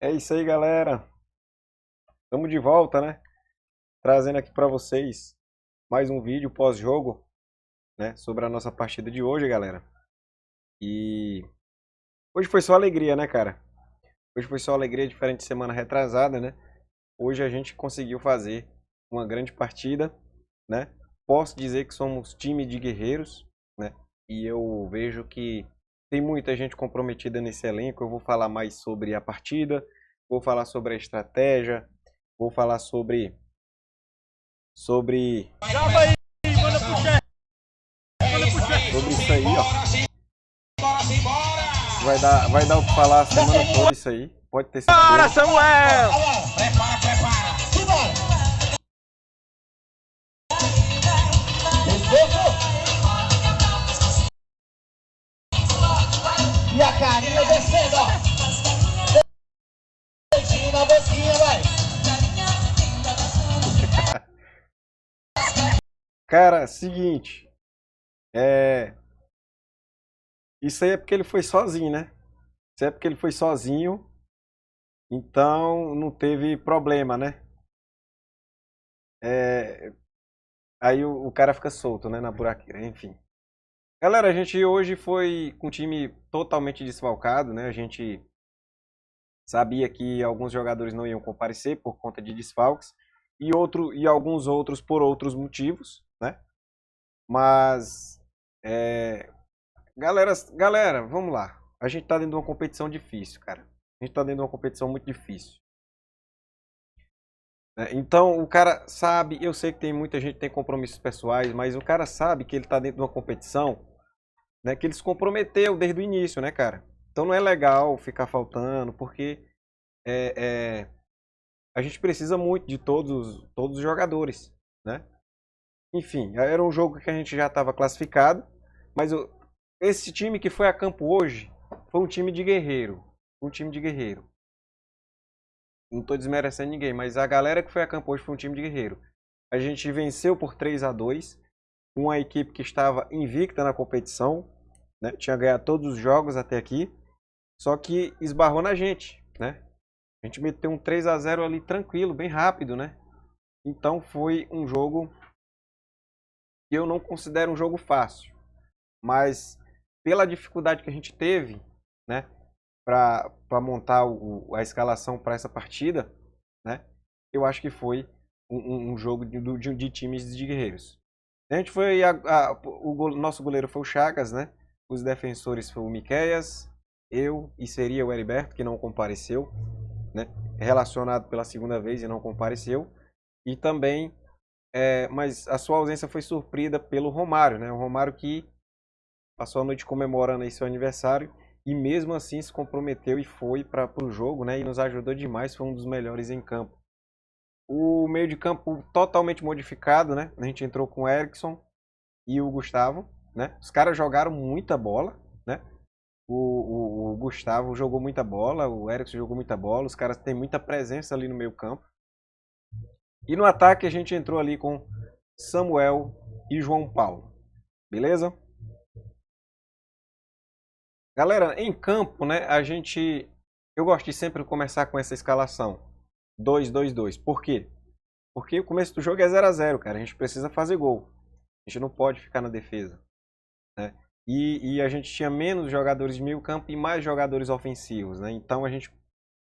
É isso aí, galera. Estamos de volta, né? Trazendo aqui para vocês mais um vídeo pós-jogo, né? Sobre a nossa partida de hoje, galera. E hoje foi só alegria, né, cara? Hoje foi só alegria, diferente de semana retrasada, né? Hoje a gente conseguiu fazer uma grande partida, né? Posso dizer que somos time de guerreiros, né? E eu vejo que tem muita gente comprometida nesse elenco. Eu vou falar mais sobre a partida, vou falar sobre a estratégia, vou falar sobre sobre isso aí, ó. Vai dar o que falar a semana toda isso aí. Pode ter Bora, certeza. Samuel! E a carinha descendo, ó. Beijinho na boquinha, vai. Cara, seguinte, é, isso aí é porque ele foi sozinho, né? Isso aí é porque ele foi sozinho, então não teve problema, né? É, aí o cara fica solto, né, na buraqueira, enfim. Galera, a gente hoje foi com um time totalmente desfalcado, né? A gente sabia que alguns jogadores não iam comparecer por conta de desfalques e alguns outros por outros motivos, né? Mas galera, vamos lá. A gente tá dentro de uma competição difícil, cara. A gente tá dentro de uma competição muito difícil, né? Então o cara sabe, eu sei que tem muita gente que tem compromissos pessoais, mas o cara sabe que ele tá dentro de uma competição, né, que ele se comprometeu desde o início, né, cara? Então não é legal ficar faltando, porque é, é, a gente precisa muito de todos os jogadores, né? Enfim, era um jogo que a gente já estava classificado, mas esse time que foi a campo hoje foi um time de guerreiro, um time de guerreiro. Não estou desmerecendo ninguém, mas a galera que foi a campo hoje foi um time de guerreiro. A gente venceu por 3-2, uma equipe que estava invicta na competição, né? Tinha ganhado todos os jogos até aqui, só que esbarrou na gente, né? A gente meteu um 3-0 ali tranquilo, bem rápido, né? Então foi um jogo que eu não considero um jogo fácil, mas pela dificuldade que a gente teve, né, para montar a escalação para essa partida, né, eu acho que foi um jogo de times de guerreiros. A gente foi nosso goleiro foi o Chagas, né? Os defensores foi o Miqueias, eu e seria o Heriberto que não compareceu, né? Relacionado pela segunda vez e não compareceu. E também, mas a sua ausência foi suprida pelo Romário, né? O Romário que passou a noite comemorando aí seu aniversário e mesmo assim se comprometeu e foi para o jogo, né? E nos ajudou demais, foi um dos melhores em campo. O meio de campo totalmente modificado, né? A gente entrou com o Erickson e o Gustavo, né? Os caras jogaram muita bola, né? O Gustavo jogou muita bola, o Erickson jogou muita bola, os caras têm muita presença ali no meio campo. E no ataque a gente entrou ali com Samuel e João Paulo. Beleza? Galera, em campo, né, eu gosto de sempre começar com essa escalação 2-2-2. Por quê? Porque o começo do jogo é 0-0, cara. A gente precisa fazer gol. A gente não pode ficar na defesa, né? E a gente tinha menos jogadores de meio campo e mais jogadores ofensivos, né? Então a gente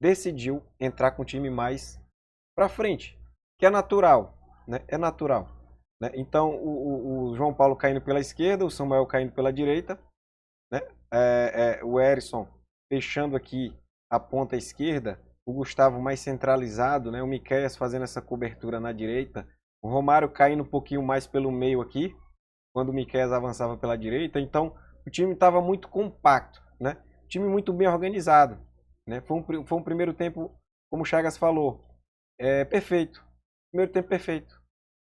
decidiu entrar com o time mais para frente, que é natural, né? É natural, né? Então o João Paulo caindo pela esquerda, o Samuel caindo pela direita, né? O Erisson fechando aqui a ponta esquerda, o Gustavo mais centralizado, né? O Miqueias fazendo essa cobertura na direita, o Romário caindo um pouquinho mais pelo meio aqui, quando o Miqueias avançava pela direita. Então o time estava muito compacto, né? Time muito bem organizado, né? Foi um primeiro tempo, como o Chagas falou, perfeito. Primeiro tempo perfeito,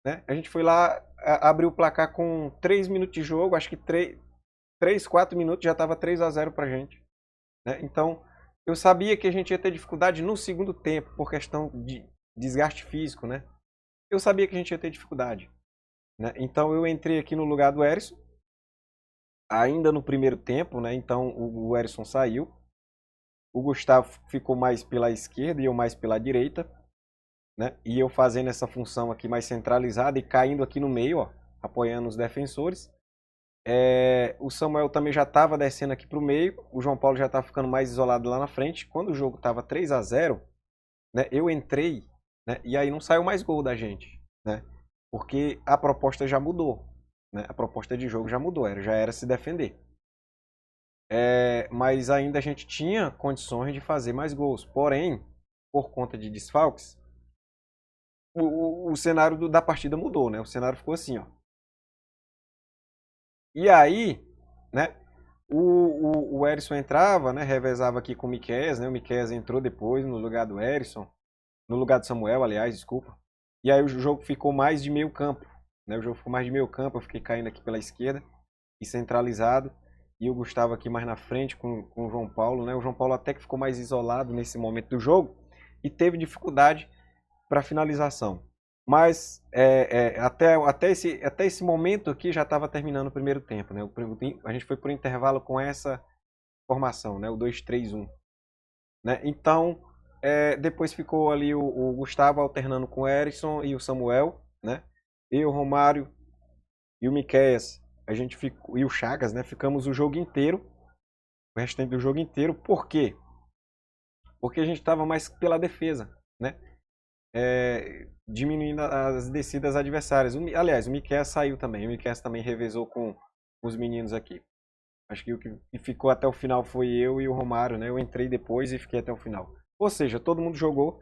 né? A gente foi lá, abriu o placar com 3 minutos de jogo, acho que 3 4 minutos já estava 3-0 pra gente, né? Então, eu sabia que a gente ia ter dificuldade no segundo tempo, por questão de desgaste físico, né? Eu sabia que a gente ia ter dificuldade, né? Então, eu entrei aqui no lugar do Erisson, ainda no primeiro tempo, né? Então, o Erisson saiu, O Gustavo ficou mais pela esquerda e eu mais pela direita, né? E eu fazendo essa função aqui mais centralizada e caindo aqui no meio, ó, apoiando os defensores. O Samuel também já estava descendo aqui para o meio, o João Paulo já estava ficando mais isolado lá na frente. Quando o jogo estava 3-0, né, eu entrei, né, e aí não saiu mais gol da gente, né? Porque a proposta já mudou, né? A proposta de jogo já mudou, já era se defender. Mas ainda a gente tinha condições de fazer mais gols. Porém, por conta de desfalques, o cenário da partida mudou, né? O cenário ficou assim, ó. E aí, né? O Erisson entrava, né? Revezava aqui com o Miqueias, né? O Miqueias entrou depois no lugar do Erisson, no lugar do Samuel, aliás, desculpa. E aí o jogo ficou mais de meio campo, né? O jogo ficou mais de meio campo, eu fiquei caindo aqui pela esquerda e centralizado. E o Gustavo aqui mais na frente com o João Paulo, né? O João Paulo até que ficou mais isolado nesse momento do jogo e teve dificuldade para finalização. Mas até esse momento aqui já estava terminando o primeiro tempo, né? A gente foi por intervalo com essa formação, né? O 2-3-1. Né? Então, depois ficou ali o Gustavo alternando com o Erisson e o Samuel, né? E o Romário e o Miqueias, e o Chagas, né? Ficamos o jogo inteiro, o restante do jogo inteiro. Por quê? Porque a gente estava mais pela defesa, né? Diminuindo as descidas adversárias. Aliás, o Miqueias saiu também. O Miqueias também revezou com os meninos aqui. Acho que o que ficou até o final foi eu e o Romário, né? Eu entrei depois e fiquei até o final. Ou seja, todo mundo jogou,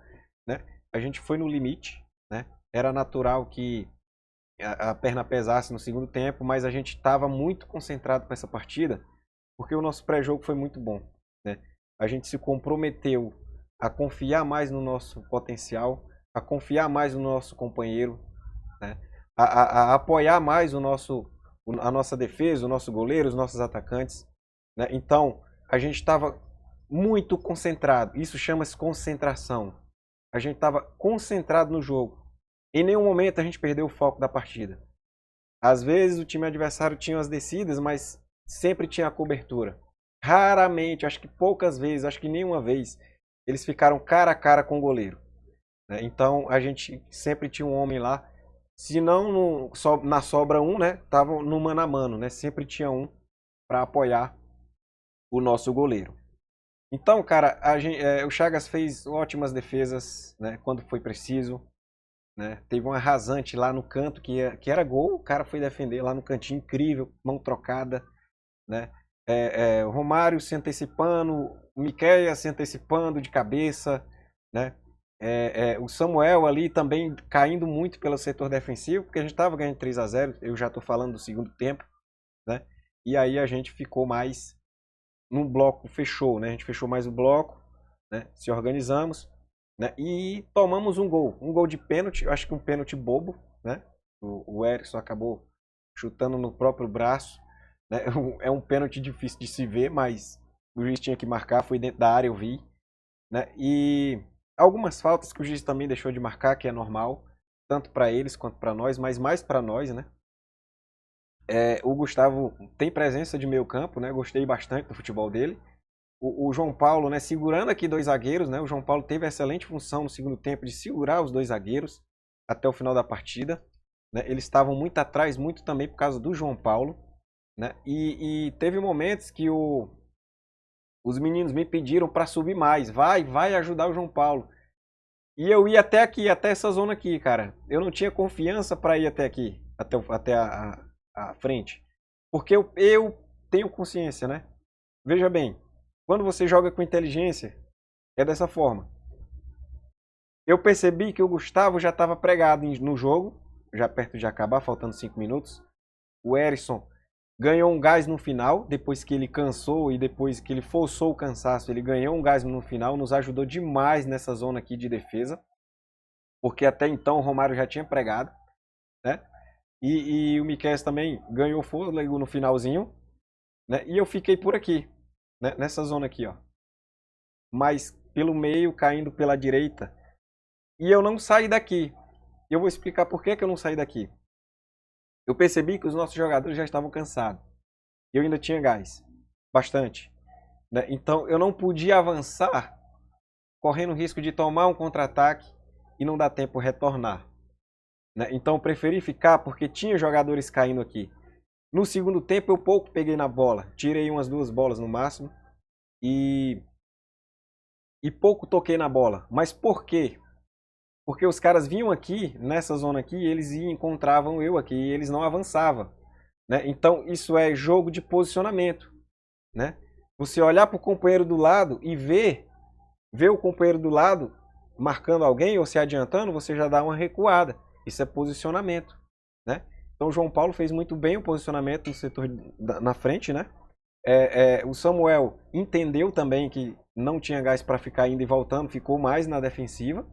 né? A gente foi no limite, né? Era natural que a perna pesasse no segundo tempo, mas a gente estava muito concentrado com essa partida, porque o nosso pré-jogo foi muito bom, né? A gente se comprometeu a confiar mais no nosso potencial, a confiar mais no nosso companheiro, né? A apoiar mais a nossa defesa, o nosso goleiro, os nossos atacantes, né? Então, a gente estava muito concentrado. Isso chama-se concentração. A gente estava concentrado no jogo. Em nenhum momento a gente perdeu o foco da partida. Às vezes o time adversário tinha as descidas, mas sempre tinha a cobertura. Raramente, acho que poucas vezes, acho que nenhuma vez, eles ficaram cara a cara com o goleiro, né? Então a gente sempre tinha um homem lá. Se não na sobra um, né? Tava no mano a mano, né? Sempre tinha um para apoiar o nosso goleiro. Então, cara, o Chagas fez ótimas defesas, né? Quando foi preciso, né? Teve um rasante lá no canto que era gol, o cara foi defender lá no cantinho, incrível, mão trocada, né? O Romário se antecipando, o Miqueias se antecipando de cabeça, né? O Samuel ali também caindo muito pelo setor defensivo, porque a gente estava ganhando 3-0, eu já estou falando do segundo tempo, né? E aí a gente ficou mais num bloco, fechou, né? A gente fechou mais o bloco, né? Se organizamos, né? E tomamos um gol de pênalti, eu acho que um pênalti bobo, né? O Erisson acabou chutando no próprio braço, né? É um pênalti difícil de se ver, mas o juiz tinha que marcar, foi dentro da área, eu vi, né? E algumas faltas que o juiz também deixou de marcar, que é normal, tanto para eles quanto para nós, mas mais para nós, né? O Gustavo tem presença de meio campo, né? Gostei bastante do futebol dele. O João Paulo, né, segurando aqui dois zagueiros, né? O João Paulo teve a excelente função no segundo tempo de segurar os dois zagueiros até o final da partida, né? Eles estavam muito atrás, muito também por causa do João Paulo, né? E teve momentos que os meninos me pediram para subir mais, vai ajudar o João Paulo. E eu ia até aqui, até essa zona aqui, cara. Eu não tinha confiança para ir até aqui, até a frente, porque eu tenho consciência, né? Veja bem, quando você joga com inteligência, é dessa forma. Eu percebi que o Gustavo já estava pregado no jogo, já perto de acabar, faltando 5 minutos. O Erisson ganhou um gás no final, depois que ele cansou e depois que ele forçou o cansaço, ele ganhou um gás no final, nos ajudou demais nessa zona aqui de defesa, porque até então o Romário já tinha pregado, né? E o Miqueias também ganhou fôlego no finalzinho, né? E eu fiquei por aqui, né? Nessa zona aqui, ó. Mas pelo meio, caindo pela direita. E eu não saí daqui. Eu vou explicar por que eu não saí daqui. Eu percebi que os nossos jogadores já estavam cansados. Eu ainda tinha gás. Bastante. né? Então eu não podia avançar correndo o risco de tomar um contra-ataque e não dar tempo de retornar, né? Então eu preferi ficar porque tinha jogadores caindo aqui. No segundo tempo eu pouco peguei na bola, tirei umas 2 bolas no máximo e pouco toquei na bola. Mas por quê? Porque os caras vinham aqui, nessa zona aqui, eles encontravam eu aqui e eles não avançavam, né? Então isso é jogo de posicionamento, né? Você olhar para o companheiro do lado e ver o companheiro do lado marcando alguém ou se adiantando, você já dá uma recuada. Isso é posicionamento, né? Então o João Paulo fez muito bem o posicionamento no setor na frente, né? O Samuel entendeu também que não tinha gás para ficar indo e voltando, ficou mais na defensiva,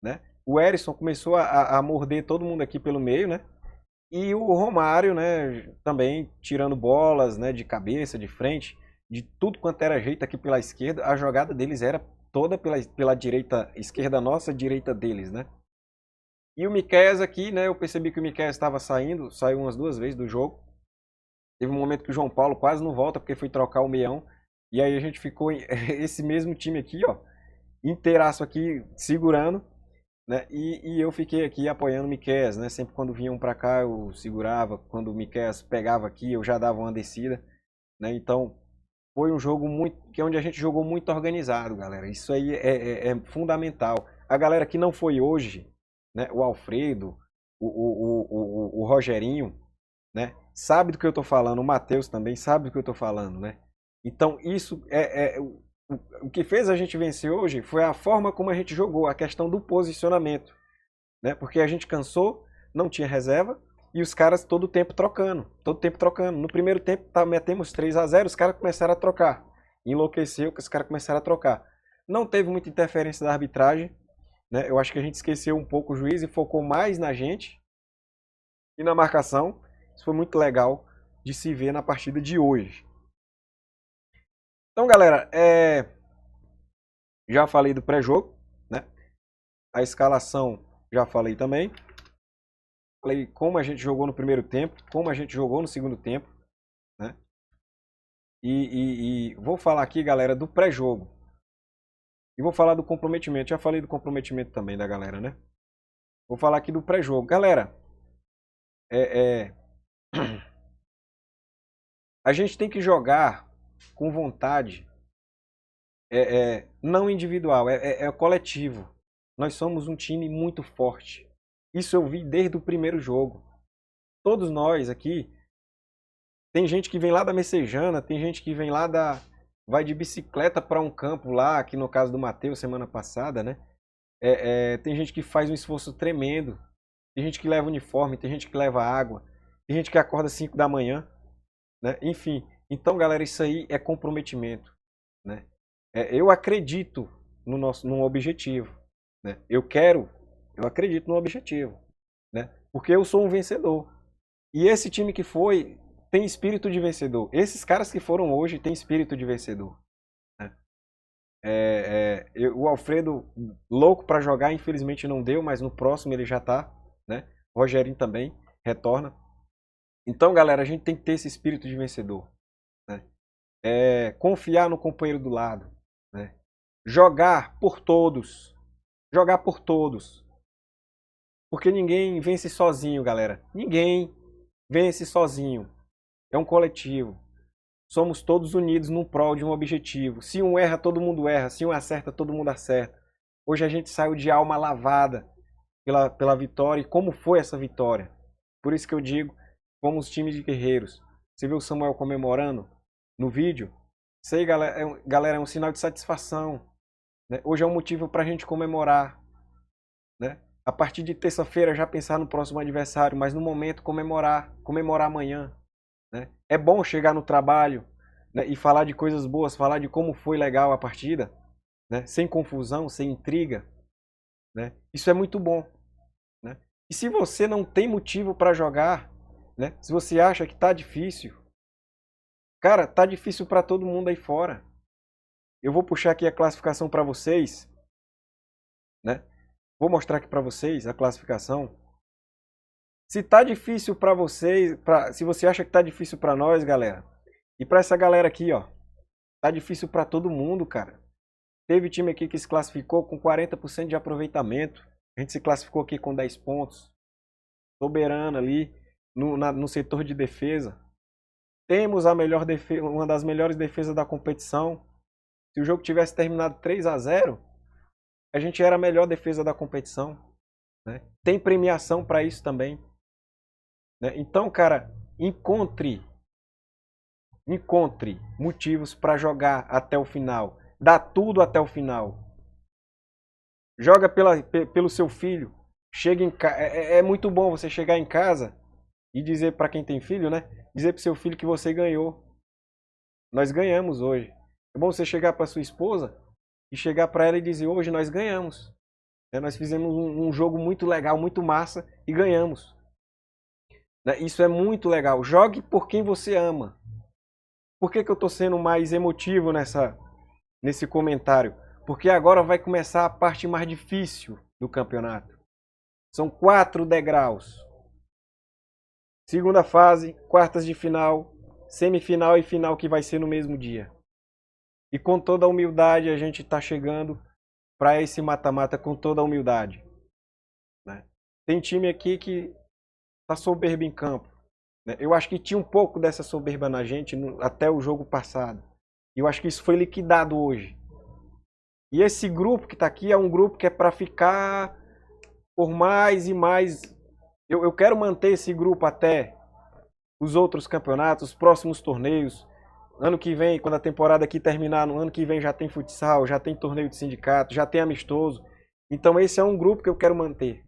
né? O Erisson começou a morder todo mundo aqui pelo meio, né? E o Romário, né, também tirando bolas, né, de cabeça, de frente, de tudo quanto era jeito aqui pela esquerda. A jogada deles era toda pela direita, esquerda nossa, direita deles, né? E o Miqueias aqui, né, eu percebi que o Miqueias estava saiu umas 2 vezes do jogo. Teve um momento que o João Paulo quase não volta porque foi trocar o meião. E aí a gente ficou esse mesmo time aqui, ó, inteiraço aqui segurando, né? E eu fiquei aqui apoiando o Miqueias, né? Sempre quando vinham para cá eu segurava, quando o Miqueias pegava aqui eu já dava uma descida, né? Então foi um jogo onde a gente jogou muito organizado, galera. Isso aí é fundamental. A galera que não foi hoje, né? O Alfredo, o Rogerinho, né? Sabe do que eu tô falando. O Matheus também sabe do que eu tô falando, né? Então isso o que fez a gente vencer hoje foi a forma como a gente jogou, a questão do posicionamento, né? Porque a gente cansou, não tinha reserva e os caras todo tempo trocando. No primeiro tempo metemos 3-0, os caras começaram a trocar. Enlouqueceu que os caras começaram a trocar. Não teve muita interferência da arbitragem, né? Eu acho que a gente esqueceu um pouco o juiz e focou mais na gente e na marcação. Isso foi muito legal de se ver na partida de hoje. Então, galera, já falei do pré-jogo, né? A escalação já falei também. Falei como a gente jogou no primeiro tempo, como a gente jogou no segundo tempo, né? E vou falar aqui, galera, do pré-jogo. E vou falar do comprometimento. Já falei do comprometimento também da galera, né? Vou falar aqui do pré-jogo. Galera, a gente tem que jogar com vontade, não individual, é coletivo. Nós somos um time muito forte. Isso eu vi desde o primeiro jogo. Todos nós aqui, tem gente que vem lá da Messejana, tem gente que vem lá vai de bicicleta para um campo lá, aqui no caso do Matheus, semana passada, né? Tem gente que faz um esforço tremendo. Tem gente que leva uniforme, tem gente que leva água, tem gente que acorda 5 da manhã, né? Enfim, então, galera, isso aí é comprometimento, né? Eu acredito no objetivo, né? Eu acredito no objetivo, né? Porque eu sou um vencedor. E esse time que foi tem espírito de vencedor. Esses caras que foram hoje têm espírito de vencedor, né? O Alfredo louco para jogar, infelizmente não deu, mas no próximo ele já tá, né? O Rogerinho também retorna. Então, galera, a gente tem que ter esse espírito de vencedor, né? Confiar no companheiro do lado, né? Jogar por todos. Jogar por todos. Porque ninguém vence sozinho, galera. Ninguém vence sozinho. É um coletivo. Somos todos unidos num prol de um objetivo. Se um erra, todo mundo erra. Se um acerta, todo mundo acerta. Hoje a gente saiu de alma lavada pela vitória. E como foi essa vitória? Por isso que eu digo, fomos times de guerreiros. Você viu o Samuel comemorando no vídeo? Isso aí, galera, é um sinal de satisfação, né? Hoje é um motivo para a gente comemorar, né? A partir de terça-feira já pensar no próximo adversário, mas no momento comemorar amanhã, né? É bom chegar no trabalho, né, e falar de coisas boas, falar de como foi legal a partida, né? Sem confusão, sem intriga, né? Isso é muito bom, né? E se você não tem motivo para jogar, né? Se você acha que tá difícil, cara, tá difícil para todo mundo aí fora. Eu vou puxar aqui a classificação para vocês, né? Vou mostrar aqui para vocês a classificação. Se tá difícil para vocês, se você acha que tá difícil para nós, galera, e para essa galera aqui, ó, Tá difícil para todo mundo, cara. Teve time aqui que se classificou com 40% de aproveitamento. A gente se classificou aqui com 10 pontos. Soberano ali no setor de defesa. Temos a melhor defesa, uma das melhores defesas da competição. Se o jogo tivesse terminado 3-0, a gente era a melhor defesa da competição. Né? Tem premiação para isso também. Né? Então, cara, encontre motivos para jogar até o final. Dá tudo até o final. Joga pelo seu filho. Chega em é muito bom você chegar em casa e dizer para quem tem filho, né? Dizer pro seu filho que você ganhou. Nós ganhamos hoje. É bom você chegar para sua esposa e chegar para ela e dizer: hoje nós ganhamos. Nós fizemos um jogo muito legal, muito massa e ganhamos. Isso é muito legal. Jogue por quem você ama. Por que eu estou sendo mais emotivo nesse comentário? Porque agora vai começar a parte mais difícil do campeonato. São 4 degraus. Segunda fase, quartas de final, semifinal e final que vai ser no mesmo dia. E com toda a humildade a gente está chegando para esse mata-mata com toda a humildade. Né? Tem time aqui que está soberbo em campo. Né? Eu acho que tinha um pouco dessa soberba na gente até o jogo passado. E eu acho que isso foi liquidado hoje. E esse grupo que está aqui é um grupo que é para ficar por mais e mais. Eu quero manter esse grupo até os outros campeonatos, os próximos torneios. Ano que vem, quando a temporada aqui terminar, no ano que vem já tem futsal, já tem torneio de sindicato, já tem amistoso. Então esse é um grupo que eu quero manter.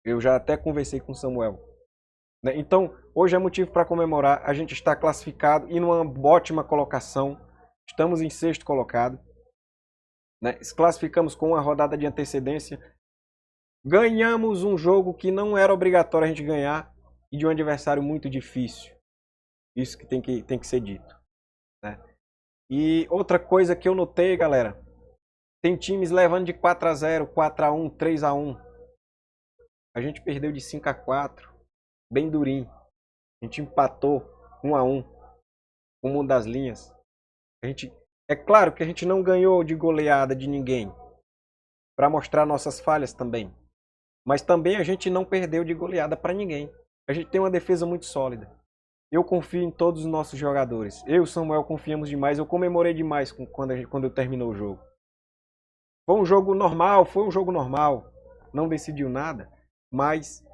Eu já até conversei com o Samuel. Então, hoje é motivo para comemorar. A gente está classificado e numa ótima colocação. Estamos em 6º colocado. Classificamos com uma rodada de antecedência. Ganhamos um jogo que não era obrigatório a gente ganhar e de um adversário muito difícil. Isso que tem que ser dito. Né? E outra coisa que eu notei, galera, tem times levando de 4-0, 4-1, 3-1. A gente perdeu de 5-4, bem durinho. A gente empatou 1-1 com o mundo das linhas. É claro que a gente não ganhou de goleada de ninguém, para mostrar nossas falhas também. Mas também a gente não perdeu de goleada para ninguém. A gente tem uma defesa muito sólida. Eu confio em todos os nossos jogadores. Eu e o Samuel confiamos demais. Eu comemorei demais quando terminou o jogo. Foi um jogo normal. Não decidiu nada. Mas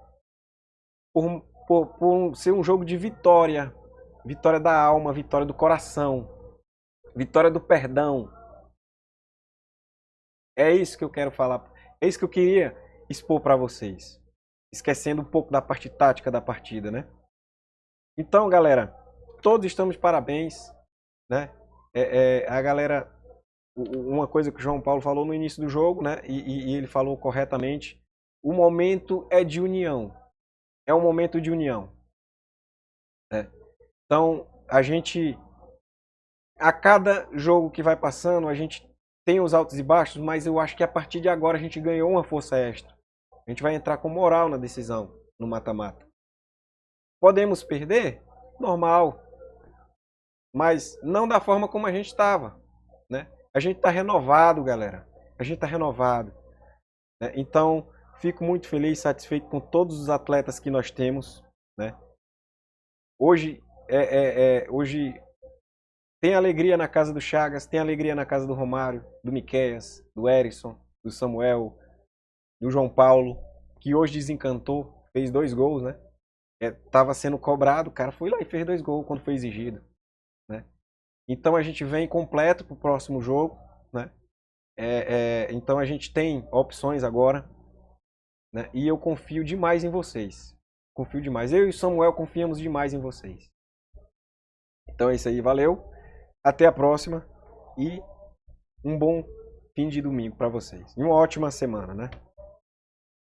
por ser um jogo de vitória. Vitória da alma, vitória do coração. Vitória do perdão. É isso que eu quero falar. É isso que eu queria expor para vocês. Esquecendo um pouco da parte tática da partida, né? Então, galera, todos estamos de parabéns, né? A galera, uma coisa que o João Paulo falou no início do jogo, né? E ele falou corretamente, o momento é de união. É um momento de união. Né? Então, a cada jogo que vai passando, a gente tem os altos e baixos, mas eu acho que a partir de agora a gente ganhou uma força extra. A gente vai entrar com moral na decisão, no mata-mata. Podemos perder? Normal. Mas não da forma como a gente estava. Né? A gente está renovado, galera. A gente está renovado. Né? Então, fico muito feliz, satisfeito com todos os atletas que nós temos. Né? Hoje tem alegria na casa do Chagas, tem alegria na casa do Romário, do Miqueias, do Erisson, do Samuel, do João Paulo, que hoje desencantou, fez 2 gols, né? Tava sendo cobrado, o cara foi lá e fez 2 gols quando foi exigido, né? Então a gente vem completo pro próximo jogo, né? Então a gente tem opções agora, né? E eu confio demais em vocês. Confio demais. Eu e o Samuel confiamos demais em vocês. Então é isso aí, valeu. Até a próxima e um bom fim de domingo para vocês. E uma ótima semana, né?